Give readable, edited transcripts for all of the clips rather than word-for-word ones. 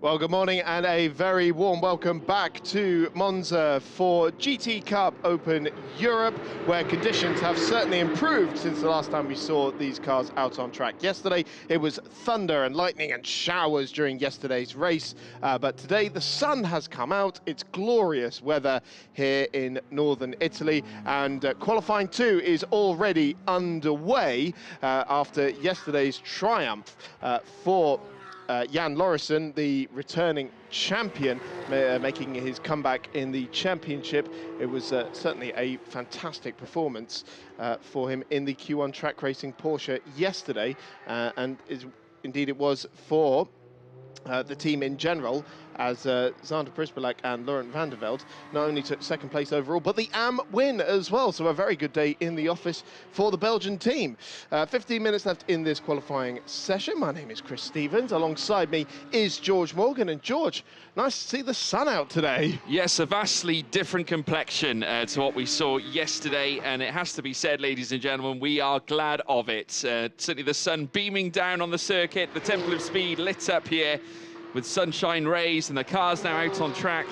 Well, good morning and a very warm welcome back to Monza for GTOpen Europe, where conditions have certainly improved since the last time we saw these cars out on track. Yesterday, it was thunder and lightning and showers during yesterday's race, but today the sun has come out. It's glorious weather here in northern Italy, and qualifying 2 is already underway after yesterday's triumph for Jan Lauritsen, the returning champion, making his comeback in the championship. It was certainly a fantastic performance for him in the Q1 track racing Porsche yesterday, and indeed it was for the team in general, as Zander Prispelak and Laurent van der Velde not only took second place overall, but the AM win as well. So a very good day in the office for the Belgian team. 15 minutes left in this qualifying session. My name is Chris Stevens. Alongside me is George Morgan. And George, nice to see the sun out today. Yes, a vastly different complexion to what we saw yesterday. And it has to be said, ladies and gentlemen, we are glad of it. Certainly the sun beaming down on the circuit, the Temple of Speed lit up here with sunshine rays, and the cars now out on track.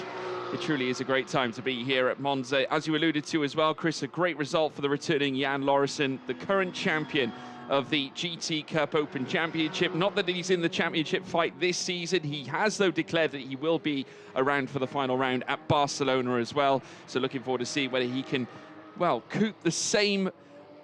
It truly is a great time to be here at Monza. As you alluded to as well, Chris, a great result for the returning Jan Lauritsen, the current champion of the GTOpen Championship. Not that he's in the championship fight this season. He has, though, declared that he will be around for the final round at Barcelona as well. So looking forward to see whether he can, well, coup the same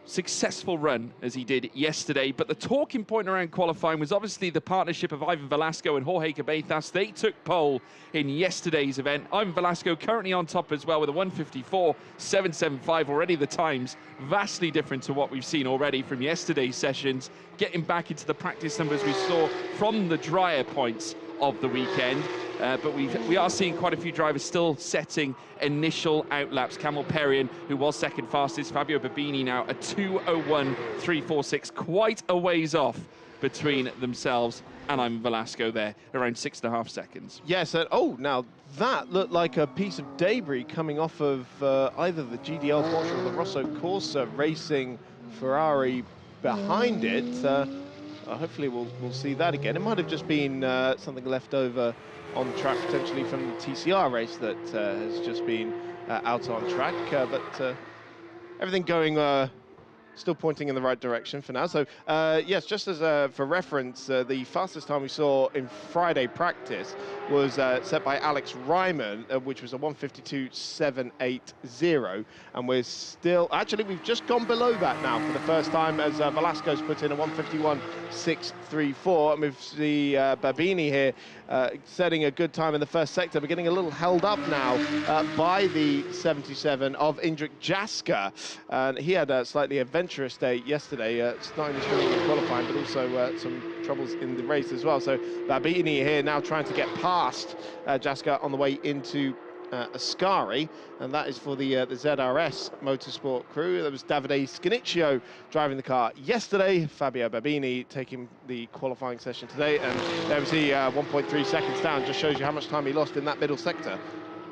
successful run as he did yesterday. But the talking point around qualifying was obviously the partnership of Ivan Velasco and Jorge Cabezas. They took pole in yesterday's event. Ivan Velasco currently on top as well with a 1:54.775. Already the times vastly different to what we've seen already from yesterday's sessions, getting back into the practice numbers we saw from the drier points of the weekend. But we are seeing quite a few drivers still setting initial outlaps. Camille Perrien, who was second fastest, Fabio Babini now a 2:01.346, quite a ways off between themselves and Ivan Velasco there, around 6.5 seconds. Yes, now that looked like a piece of debris coming off of either the GDL Porsche or the Rosso Corsa racing Ferrari behind it. Hopefully we'll see that again. It might have just been something left over on the track, potentially from the TCR race that has just been out on track. But everything going still pointing in the right direction for now. So yes, just as for reference, the fastest time we saw in Friday practice was set by Alex Ryman, which was a 1:52.780, and we're still, actually we've just gone below that now for the first time, as Velasco's put in a 1:51.634, and we see Babini here setting a good time in the first sector, but getting a little held up now by the 77 of Indrik Jaska, and he had a slightly adventurous day yesterday, not only struggling in qualifying, but also some troubles in the race as well. So Babini here now trying to get past Jaska on the way into Ascari, and that is for the ZRS Motorsport crew. There was Davide Scanicchio driving the car yesterday, Fabio Babini taking the qualifying session today, and there we see 1.3 seconds down. Just shows you how much time he lost in that middle sector.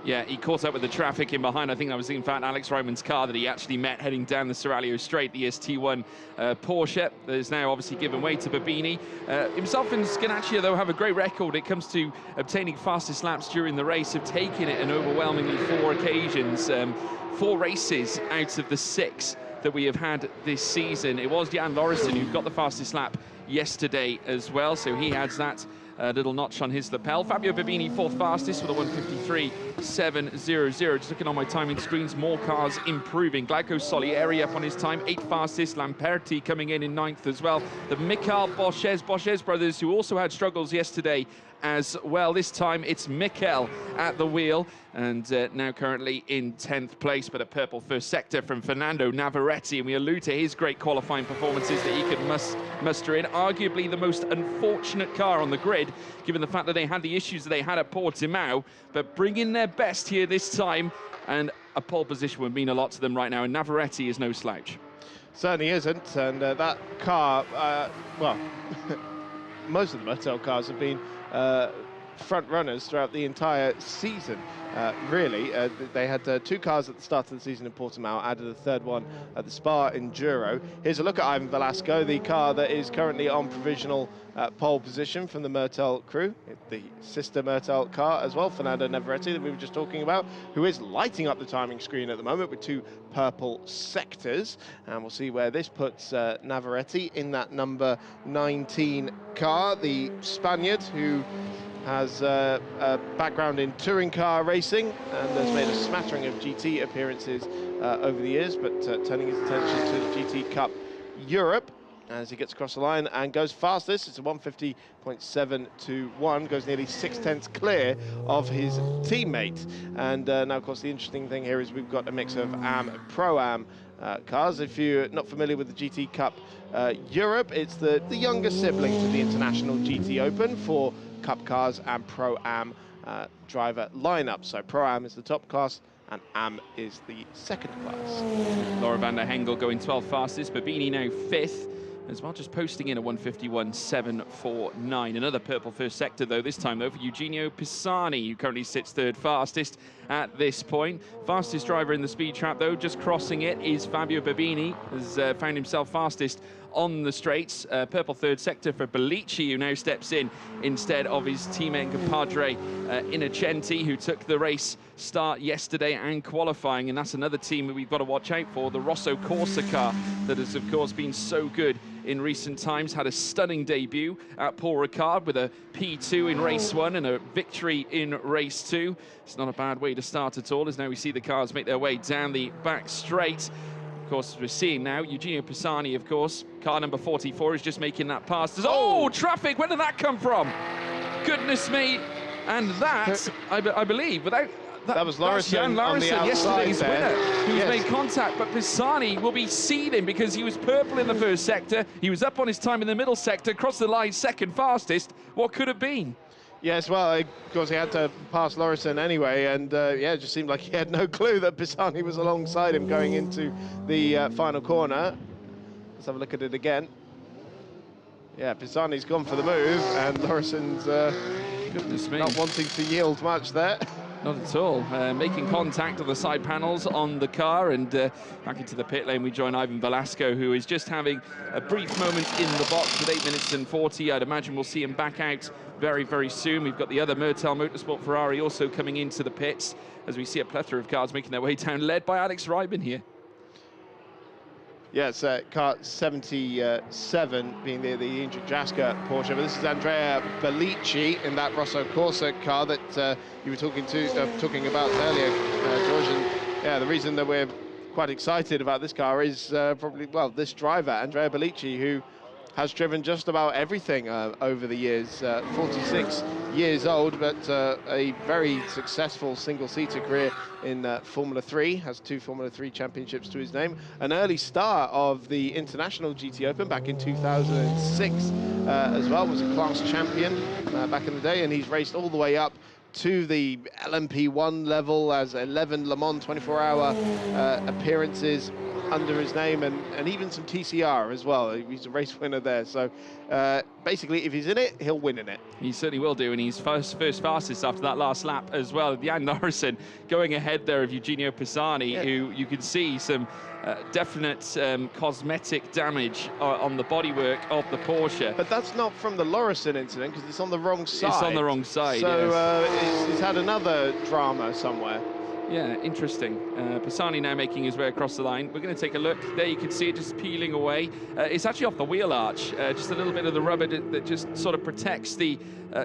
Yeah, he caught up with the traffic in behind. I think that was, in fact, Alex Ryman's car that he actually met heading down the Seraglio Straight, the ST1 Porsche. That is now obviously given way to Babini. Himself and Scanaccia, though, have a great record when it comes to obtaining fastest laps during the race, have taken it in overwhelmingly 4 occasions, 4 races out of the 6 that we have had this season. It was Jan Lauritsen who got the fastest lap yesterday as well, so he adds that little notch on his lapel. Fabio Babini 4th fastest with a 1:53.700. Just looking on my timing screens, more cars improving. Glauco Solieri up on his time, 8th fastest. Lamperti coming in 9th as well. The Michael Boschez brothers, who also had struggles yesterday as well. This time it's Mikel at the wheel, and now currently in 10th place, but a purple first sector from Fernando Navarrete, and we allude to his great qualifying performances that he could muster in. Arguably the most unfortunate car on the grid, given the fact that they had the issues that they had at Portimao, but bringing their best here this time, and a pole position would mean a lot to them right now, and Navarrete is no slouch. Certainly isn't, and that car, well, most of the Mattel cars have been front runners throughout the entire season. Really, they had 2 cars at the start of the season in Portimao, added a 3rd one at the Spa Enduro. Here's a look at Ivan Velasco, the car that is currently on provisional pole position from the Myrtel crew, the sister Myrtel car as well, Fernando Navarrete, that we were just talking about, who is lighting up the timing screen at the moment with 2 purple sectors. And we'll see where this puts Navarrete in that number 19 car, the Spaniard who has a background in touring car racing and has made a smattering of GT appearances over the years, but turning his attention to the GT Cup Europe as he gets across the line and goes fastest. It's a 150.721, goes nearly 6/10 clear of his teammate. And now, of course, the interesting thing here is we've got a mix of AM and Pro-Am cars. If you're not familiar with the GT Cup Europe, it's the younger sibling to the International GTOpen for Cup cars and Pro-Am driver lineup. So Pro-Am is the top class and AM is the second class. Laura van der Hengel going 12th fastest, Babini now 5th. As well, just posting in a 151.749. Another purple first sector, though, this time, though, for Eugenio Pisani, who currently sits 3rd fastest at this point. Fastest driver in the speed trap, though, just crossing it, is Fabio Babini, has found himself fastest on the straights. Purple 3rd sector for Bellici, who now steps in instead of his teammate and compadre Innocenti, who took the race start yesterday and qualifying. And that's another team that we've got to watch out for, the Rosso Corsa car, that has, of course, been so good in recent times. Had a stunning debut at Paul Ricard with a P2 in race 1 and a victory in race 2. It's not a bad way to start at all, as now we see the cars make their way down the back straight. Of course, as we're seeing now, Eugenio Pisani, of course, car number 44, is just making that pass. Oh, traffic! Where did that come from? Goodness me! And that, I believe, without... That was Lauritsen on the outside, yesterday's winner, who's made contact, but Pisani will be seething because he was purple in the first sector. He was up on his time in the middle sector, crossed the line 2nd fastest. What could have been? Yes, well, of course, he had to pass Lauritsen anyway, and yeah, it just seemed like he had no clue that Pisani was alongside him going into the final corner. Let's have a look at it again. Yeah, Pisani's gone for the move, and Lauritsen's not wanting to yield much there. Not at all. Making contact on the side panels on the car, and back into the pit lane we join Ivan Velasco, who is just having a brief moment in the box with 8 minutes and 40. I'd imagine we'll see him back out very, very soon. We've got the other Myrtel Motorsport Ferrari also coming into the pits as we see a plethora of cars making their way down, led by Alex Rybin here. Yes, car 77 being the Injik Jaska Porsche, but this is Andrea Bellici in that Rosso Corsa car that you were talking about earlier, George. And yeah, the reason that we're quite excited about this car is probably, well, this driver, Andrea Bellici, who has driven just about everything over the years. 46 years old, but a very successful single-seater career in Formula 3, has 2 Formula 3 championships to his name. An early star of the International GTOpen back in 2006 as well, was a class champion back in the day, and he's raced all the way up to the LMP1 level, as 11 Le Mans 24-hour appearances under his name, and even some TCR as well. He's a race winner there. So basically, if he's in it, he'll win in it. He certainly will do, and he's first fastest after that last lap as well. Jan Lauritsen going ahead there of Eugenio Pisani, who you can see some definite cosmetic damage on the bodywork of the Porsche. But that's not from the Lauritsen incident, because it's on the wrong side. It's on the wrong side, so yes. He's had another drama somewhere. Yeah, interesting. Pisani now making his way across the line. We're going to take a look. There you can see it just peeling away. It's actually off the wheel arch. Just a little bit of the rubber that just sort of protects the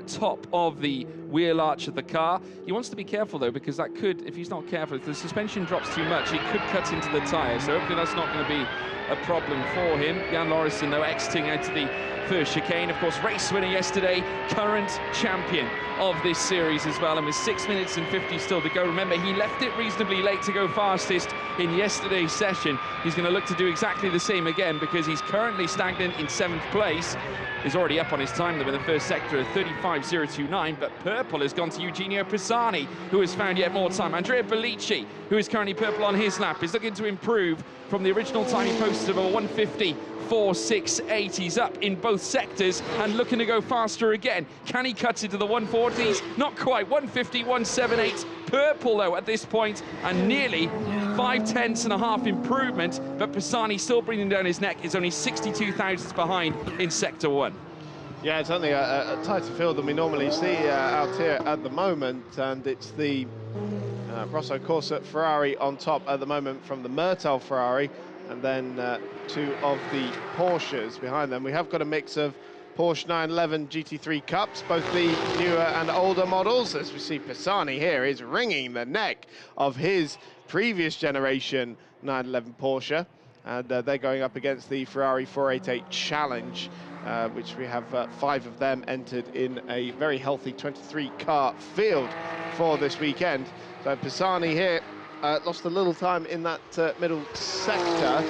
top of the wheel arch of the car. He wants to be careful, though, because that could, if he's not careful, if the suspension drops too much, he could cut into the tyre. So hopefully that's not going to be a problem for him. Jan Lauritsen, though, exiting out to the first chicane. Of course, race winner yesterday, current champion of this series as well, and with 6 minutes and 50 still to go. Remember, he left it reasonably late to go fastest in yesterday's session. He's going to look to do exactly the same again, because he's currently stagnant in 7th place. He's already up on his time, though, in the first sector of 35.029, but purple has gone to Eugenio Pisani, who has found yet more time. Andrea Bellici, who is currently purple on his lap, is looking to improve from the original time he posted of a 1:50.468. He's up in both sectors and looking to go faster again. Can he cut into the 140s? Not quite. 1:50.178. Purple, though, at this point, and nearly 0.5 improvement, but Pisani still breathing down his neck, is only 62 thousandths behind in Sector 1. Yeah, it's only a tighter field than we normally see out here at the moment, and it's the Rosso Corsa Ferrari on top at the moment from the Myrtel Ferrari, and then two of the Porsches behind them. We have got a mix of Porsche 911 GT3 Cups, both the newer and older models. As we see, Pisani here is wringing the neck of his previous generation 911 Porsche, and they're going up against the Ferrari 488 Challenge, which we have 5 of them entered in a very healthy 23-car field for this weekend. So Pisani here lost a little time in that middle sector,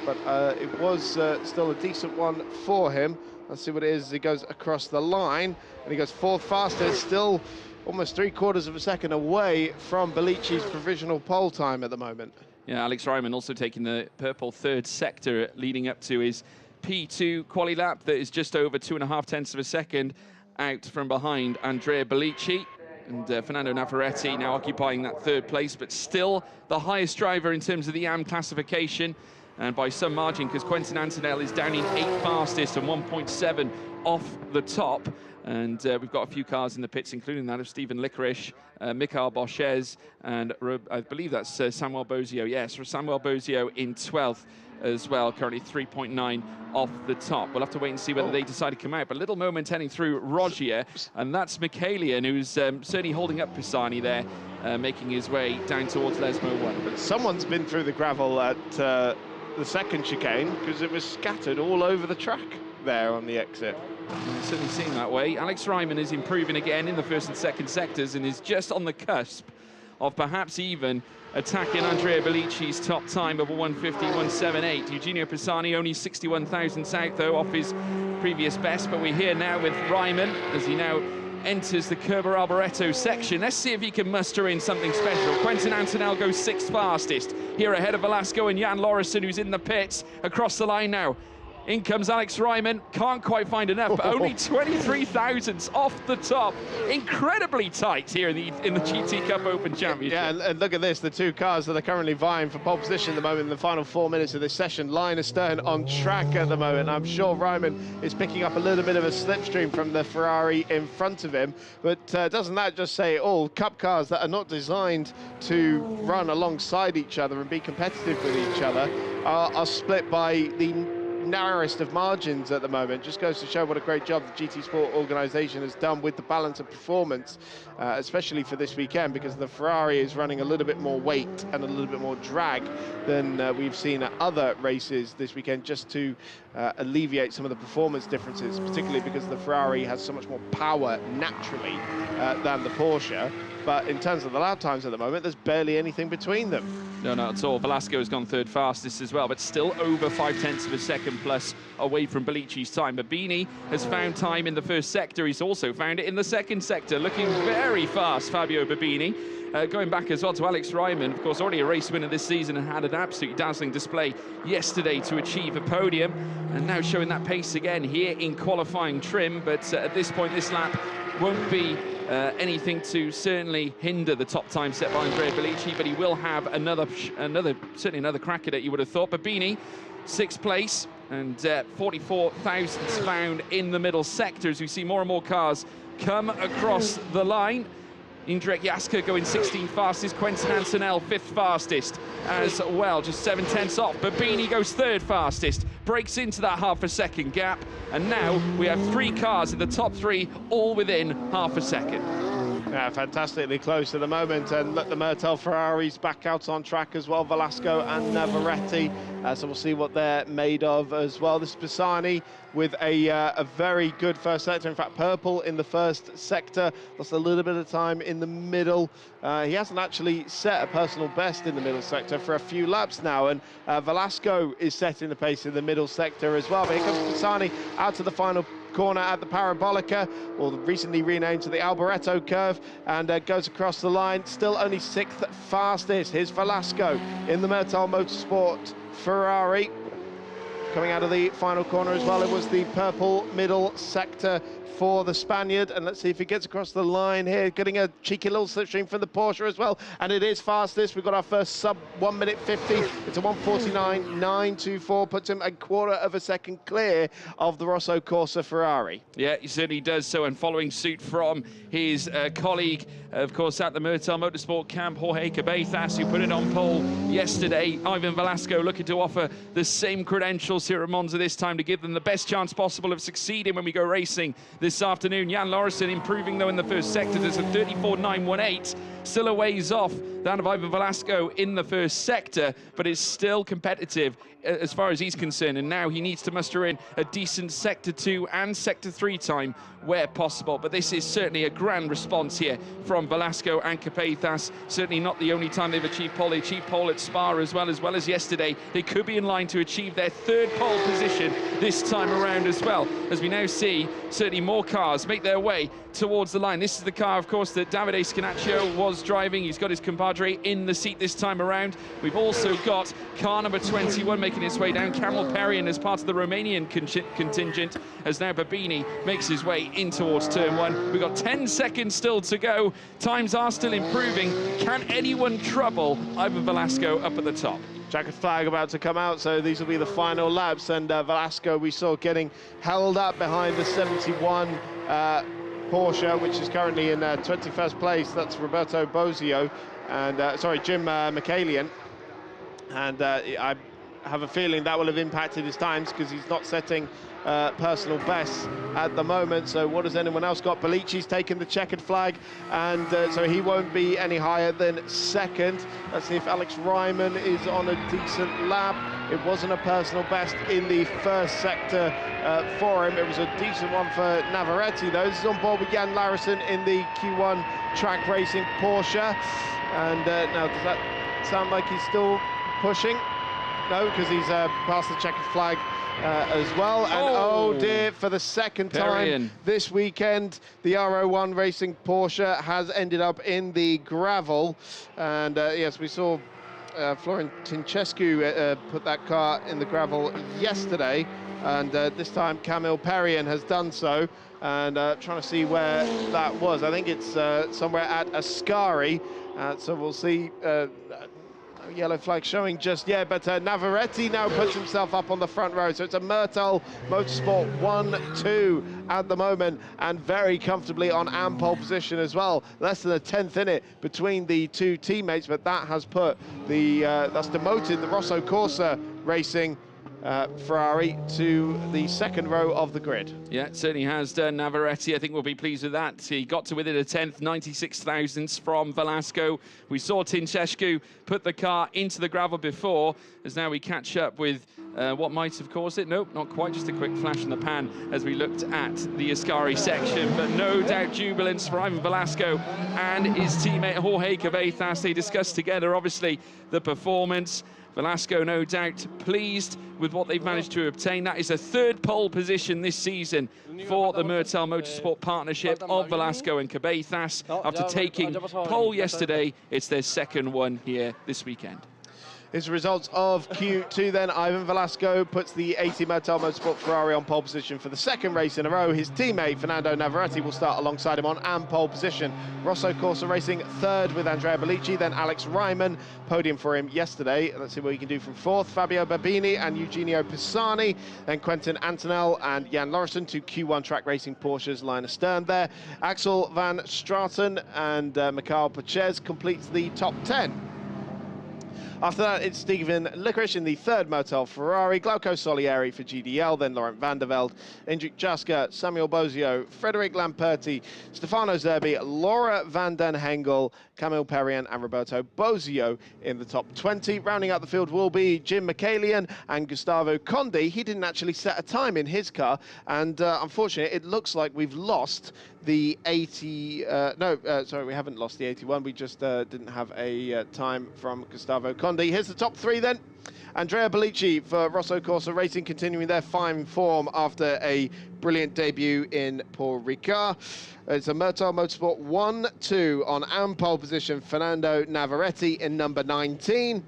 but it was still a decent one for him. Let's see what it is as he goes across the line, and he goes 4th fastest, still almost 3/4 of a second away from Bellici's provisional pole time at the moment. Yeah, Alex Ryman also taking the purple 3rd sector, leading up to his P2 quali lap that is just over 2.5 of a second out from behind Andrea Bellici. And Fernando Navarrete now occupying that 3rd place, but still the highest driver in terms of the AM classification, and by some margin, because Quentin Antonell is down in 8th fastest and 1.7 off the top. And we've got a few cars in the pits, including that of Stephen Licorice, Mikhail Boschez, and I believe that's Samuel Bozio. Yes, Samuel Bozio in 12th as well, currently 3.9 off the top. We'll have to wait and see whether they decide to come out. But little moment heading through Rogier, and that's Michaelian, who's certainly holding up Pisani there, making his way down towards Lesmo 1. But someone's been through the gravel at the 2nd chicane, because it was scattered all over the track there on the exit. It certainly seemed that way. Alex Ryman is improving again in the 1st and 2nd sectors, and is just on the cusp of perhaps even attacking Andrea Bellici's top time of a 1:50.178. Eugenio Pisani only 61 thousandths out, though, off his previous best. But we're here now with Ryman as he now enters the Kerber Alboreto section. Let's see if he can muster in something special. Quentin Antonell goes 6th fastest, here ahead of Velasco and Jan Lorison, who's in the pits. Across the line now, in comes Alex Ryman, can't quite find enough, but only 23 thousandths off the top. Incredibly tight here in the GT Cup Open Championship. Yeah, and look at this, the 2 cars that are currently vying for pole position at the moment in the final 4 minutes of this session. line astern on track at the moment. I'm sure Ryman is picking up a little bit of a slipstream from the Ferrari in front of him, but doesn't that just say it all? Cup cars that are not designed to run alongside each other and be competitive with each other are split by the narrowest of margins at the moment. Just goes to show what a great job the GT Sport organisation has done with the balance of performance, especially for this weekend, because the Ferrari is running a little bit more weight and a little bit more drag than we've seen at other races this weekend, just to alleviate some of the performance differences, particularly because the Ferrari has so much more power naturally than the Porsche. But in terms of the lap times at the moment, there's barely anything between them. No, not at all. Velasco has gone 3rd fastest as well, but still over 0.5 of a second plus away from Bellici's time. Babini has found time in the 1st sector. He's also found it in the 2nd sector. Looking very fast, Fabio Babini. Going back as well to Alex Ryman, of course, already a race winner this season and had an absolutely dazzling display yesterday to achieve a podium, and now showing that pace again here in qualifying trim. But at this point, this lap won't be anything to certainly hinder the top time set by Andrea Bellici, but he will have certainly another crack at it, you would have thought. Babini, 6th place, and 44 thousandths found in the middle sector as we see more and more cars come across the line. Indrek Jaska going 16th fastest, Quentin Antonell 5th fastest as well, just 7/10 off. Babini goes 3rd fastest, breaks into that ½ a second gap, and now we have 3 cars in the top 3, all within ½ a second. Yeah, fantastically close at the moment, and look, the Myrtel Ferraris back out on track as well, Velasco and Navarrete, so we'll see what they're made of as well. This is Pisani with a very good 1st sector, in fact purple in the 1st sector, lost a little bit of time in the middle. He hasn't actually set a personal best in the middle sector for a few laps now, and Velasco is setting the pace in the middle sector as well. But here comes Pisani out to the final corner at the Parabolica, or recently renamed to the Alboreto curve, and goes across the line. Still only 6th fastest. Here's Velasco in the Mertal Motorsport Ferrari. Coming out of the final corner as well, it was the purple middle sector for the Spaniard, and let's see if he gets across the line here, getting a cheeky little slipstream from the Porsche as well, and it is fastest. We've got our first sub 1 minute 50. It's a 1:49.924, puts him a quarter of a second clear of the Rosso Corsa Ferrari. Yeah, he certainly does so, and following suit from his colleague, of course, at the Mertal Motorsport camp, Jorge Cabezas, who put it on pole yesterday. Ivan Velasco looking to offer the same credentials here at Monza this time to give them the best chance possible of succeeding when we go racing this afternoon. Jan Lauritsen improving, though, in the first sector. There's a 34.918, still a ways off that of Ivan Velasco in the first sector, but it's still competitive as far as he's concerned, and now he needs to muster in a decent sector 2 and sector 3 time where possible. But this is certainly a grand response here from Velasco and Cabezas. Certainly not the only time they've achieved pole. They achieved pole at Spa as well as yesterday. They could be in line to achieve their 3rd pole position this time around as well, as we now see certainly more cars make their way towards the line. This is the car, of course, that Davide Scanaccio was driving. He's got his compadre in the seat this time around. We've also got car number 21 making its way down, Camel Perrion, as part of the Romanian contingent, as now Babini makes his way in towards turn 1. We've got 10 seconds still to go. Times are still improving. Can anyone trouble Ivan Velasco up at the top? Checkered flag about to come out, so these will be the final laps, and Velasco we saw getting held up behind the 71 Porsche, which is currently in 21st place. That's Roberto Bozio, and Jim Michaelian, and I have a feeling that will have impacted his times because he's not setting personal bests at the moment. So what has anyone else got? Belici's taken the checkered flag, and so he won't be any higher than 2nd. Let's see if Alex Ryman is on a decent lap. It wasn't a personal best in the first sector for him. It was a decent one for Navarrete, though. This is on board with Jan Lauritsen in the Q1 track racing Porsche. And now, does that sound like he's still pushing? No, because he's passed the checkered flag as well. And oh dear, for the 2nd time this weekend, the R01 Racing Porsche has ended up in the gravel. And yes, we saw Florin Tincescu put that car in the gravel yesterday, and this time Camille Perrion has done so. And trying to see where that was. I think it's somewhere at Ascari, so we'll see. Yellow flag showing just yet, but Navarrete now puts himself up on the front row. So it's a Mertal Motorsport 1-2 at the moment, and very comfortably on AM pole position as well. Less than a 10th in it between the two teammates, but that has put the that's demoted the Rosso Corsa Racing Ferrari to the 2nd row of the grid. Yeah, it certainly has done. Navarrete, I think, will be pleased with that. He got to within a 10th, 96 thousandths from Velasco. We saw Tincescu put the car into the gravel before, as now we catch up with what might have caused it. Nope, not quite, just a quick flash in the pan as we looked at the Ascari section. But no doubt jubilance for Ivan Velasco and his teammate Jorge Cabezas. They discussed together, obviously, the performance. Velasco, no doubt, pleased with what they've managed to obtain. That is a 3rd pole position this season for the Mertal Motorsport partnership of Velasco and Cabezas. After taking pole yesterday, it's their 2nd one here this weekend. His results of Q2 then. Ivan Velasco puts the 80 Mertal Motorsport Ferrari on pole position for the 2nd race in a row. His teammate Fernando Navarrete will start alongside him on AM pole position. Rosso Corsa Racing 3rd with Andrea Bellici, then Alex Ryman, podium for him yesterday. Let's see what he can do from 4th. Fabio Babini and Eugenio Pisani, then Quentin Antonell and Jan Lauritsen, two Q1 track racing Porsches line astern there. Axel van Straten and Mikhail Pachez completes the top 10. After that, it's Steven Licorice in the 3rd Mertal Ferrari, Glauco Solieri for GDL, then Laurent van der Velde, Indrik Jaska, Samuel Bozio, Frederic Lamperti, Stefano Zerbi, Laura van den Hengel, Camille Perrion and Roberto Bozio in the top 20. Rounding out the field will be Jim Michaelian and Gustavo Conde. He didn't actually set a time in his car, and unfortunately, it looks like we've lost the 80, sorry, we haven't lost the 81. We just didn't have a time from Gustavo Conde. Here's the top three then. Andrea Bellici for Rosso Corsa Racing, continuing their fine form after a brilliant debut in Paul Ricard. It's a Murtaugh Motorsport 1-2 on pole position, Fernando Navarrete in number 19.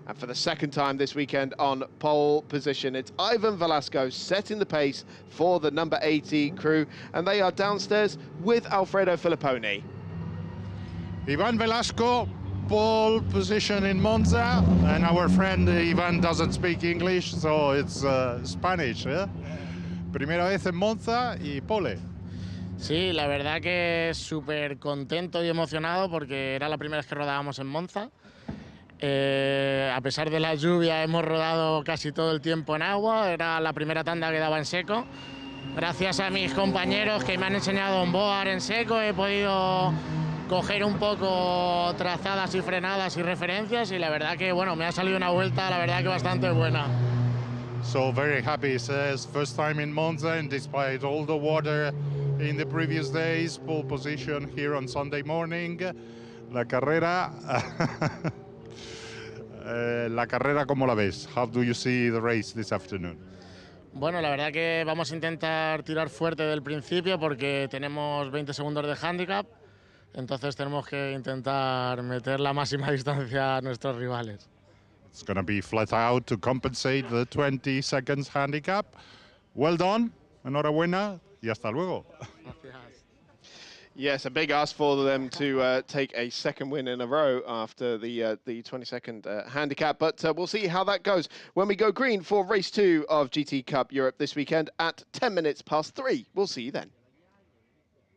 And for the second time this weekend on pole position, it's Ivan Velasco setting the pace for the number 80 crew. And they are downstairs with Alfredo Filipponi. Ivan Velasco, pole position in Monza, and our friend Ivan doesn't speak English, so it's Spanish. Primera vez en Monza y pole. Sí, la verdad que súper contento y emocionado porque era la primera vez que rodábamos en Monza. A pesar de la lluvia hemos rodado casi todo el tiempo en agua, era la primera tanda que daba en seco. Gracias a mis compañeros que me han enseñado onboard en seco he podido coger un poco trazadas y frenadas y referencias y la verdad que bueno, me ha salido una vuelta la verdad que bastante buena. So very happy, he says, first time in Monza and despite all the water in the previous days, pole position here on Sunday morning. La carrera, ¿cómo la ves? How do you see the race this afternoon? Bueno, la verdad que vamos a intentar tirar fuerte del principio porque tenemos 20 segundos de handicap, entonces tenemos que intentar meter la máxima distancia a nuestros rivales. It's going to be flat out to compensate the 20 seconds handicap. Well done, enhorabuena y hasta luego. Yes, a big ask for them to take a second win in a row after the 20-second handicap, but we'll see how that goes when we go green for race 2 of GT Cup Europe this weekend at 10 minutes past 3. We'll see you then.